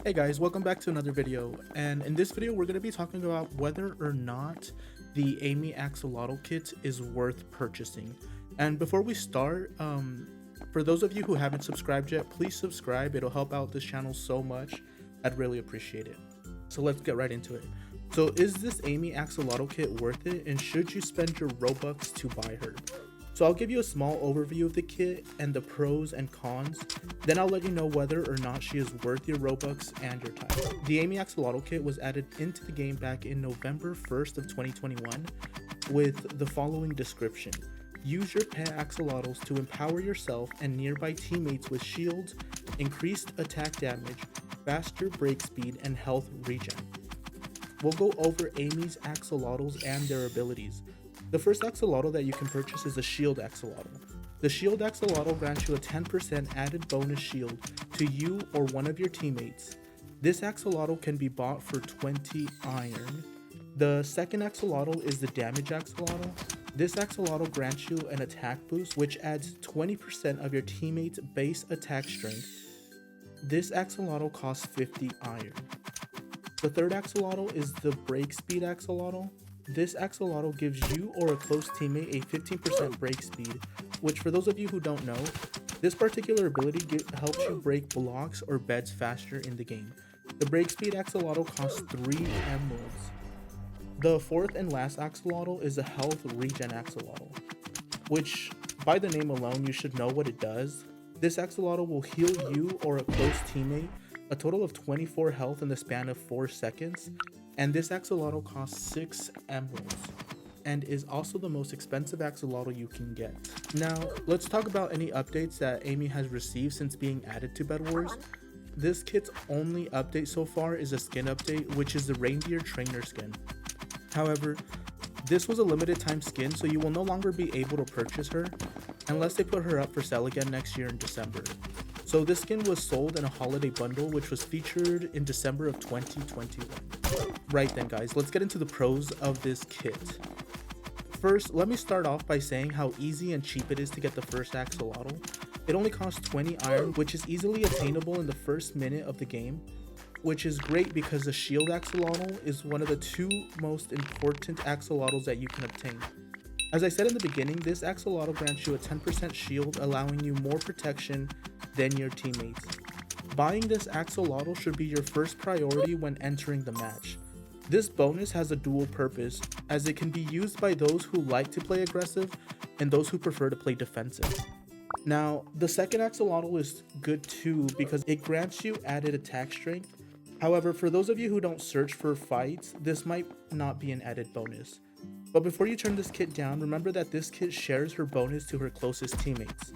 Hey guys, welcome back to another video, and in this video we're going to be talking about whether or not the Amy Axolotl kit is worth purchasing. And before we start, for those of you who haven't subscribed yet, please subscribe. It'll help out this channel so much. I'd really appreciate it. So let's get right into it. So is this Amy Axolotl kit worth it, and should you spend your Robux to buy her? So I'll give you a small overview of the kit and the pros and cons, then I'll let you know whether or not she is worth your Robux and your time. The Amy Axolotl kit was added into the game back in November 1st of 2021 with the following description. Use your pet axolotls to empower yourself and nearby teammates with shields, increased attack damage, faster break speed, and health regen. We'll go over Amy's axolotls and their abilities. The first axolotl that you can purchase is a shield axolotl. The shield axolotl grants you a 10% added bonus shield to you or one of your teammates. This axolotl can be bought for 20 iron. The second axolotl is the damage axolotl. This axolotl grants you an attack boost which adds 20% of your teammates' base attack strength. This axolotl costs 50 iron. The third axolotl is the break speed axolotl. This axolotl gives you or a close teammate a 15% break speed, which for those of you who don't know, this particular ability helps you break blocks or beds faster in the game. The break speed axolotl costs 3 emeralds. The fourth and last axolotl is a health regen axolotl, which by the name alone you should know what it does. This axolotl will heal you or a close teammate a total of 24 health in the span of 4 seconds. And this axolotl costs 6 emeralds and is also the most expensive axolotl you can get. Now, let's talk about any updates that Amy has received since being added to BedWars. This kit's only update so far is a skin update, which is the reindeer trainer skin. However, this was a limited time skin, so you will no longer be able to purchase her unless they put her up for sale again next year in December. So this skin was sold in a holiday bundle, which was featured in December of 2021. Right then guys, let's get into the pros of this kit. First, let me start off by saying how easy and cheap it is to get the first axolotl. It only costs 20 iron, which is easily attainable in the first minute of the game, which is great because the shield axolotl is one of the 2 most important axolotls that you can obtain. As I said in the beginning, this axolotl grants you a 10% shield, allowing you more protection than your teammates. Buying this axolotl should be your first priority when entering the match. This bonus has a dual purpose, as it can be used by those who like to play aggressive and those who prefer to play defensive. Now, the second axolotl is good too because it grants you added attack strength. However, for those of you who don't search for fights, this might not be an added bonus. But before you turn this kit down, remember that this kit shares her bonus to her closest teammates.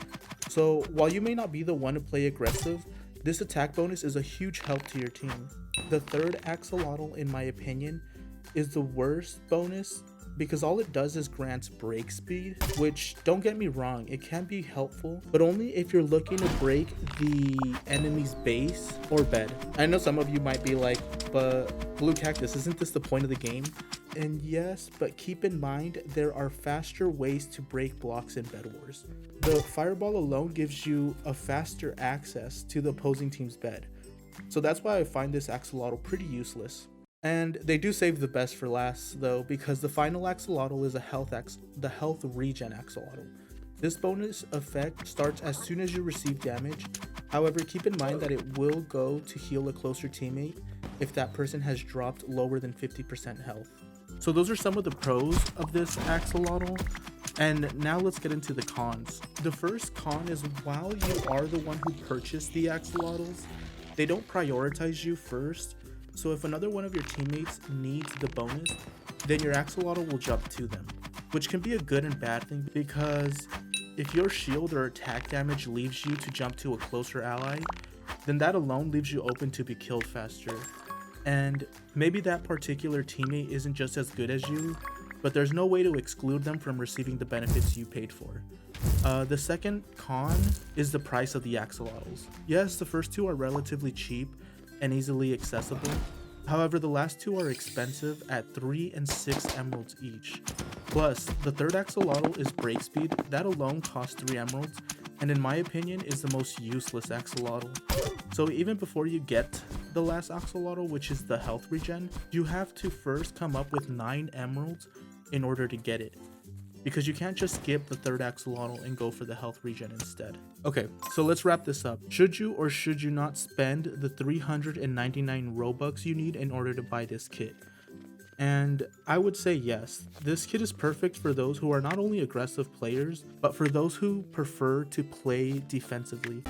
So while you may not be the one to play aggressive, this attack bonus is a huge help to your team. The third axolotl, in my opinion, is the worst bonus because all it does is grants break speed, which, don't get me wrong, it can be helpful, but only if you're looking to break the enemy's base or bed. I know some of you might be like, but Blue Cactus, isn't this the point of the game? And yes, but keep in mind there are faster ways to break blocks in BedWars. The fireball alone gives you a faster access to the opposing team's bed. So that's why I find this axolotl pretty useless. And they do save the best for last though, because the final axolotl is the health regen axolotl. This bonus effect starts as soon as you receive damage. However, keep in mind that it will go to heal a closer teammate if that person has dropped lower than 50% health. So those are some of the pros of this axolotl, and now let's get into the cons. The first con is while you are the one who purchased the axolotls, they don't prioritize you first, so if another one of your teammates needs the bonus, then your axolotl will jump to them, which can be a good and bad thing because if your shield or attack damage leaves you to jump to a closer ally, then that alone leaves you open to be killed faster. And maybe that particular teammate isn't just as good as you, but there's no way to exclude them from receiving the benefits you paid for. The second con is the price of the axolotls. Yes, the first 2 are relatively cheap and easily accessible. However, the last 2 are expensive at 3 and 6 emeralds each. Plus, the third axolotl is break speed. That alone costs 3 emeralds, and in my opinion is the most useless axolotl. So even before you get the last axolotl, which is the health regen, you have to first come up with 9 emeralds in order to get it, because you can't just skip the 3rd axolotl and go for the health regen instead. Okay, so let's wrap this up. Should you or should you not spend the 399 Robux you need in order to buy this kit? And I would say yes. This kit is perfect for those who are not only aggressive players, but for those who prefer to play defensively.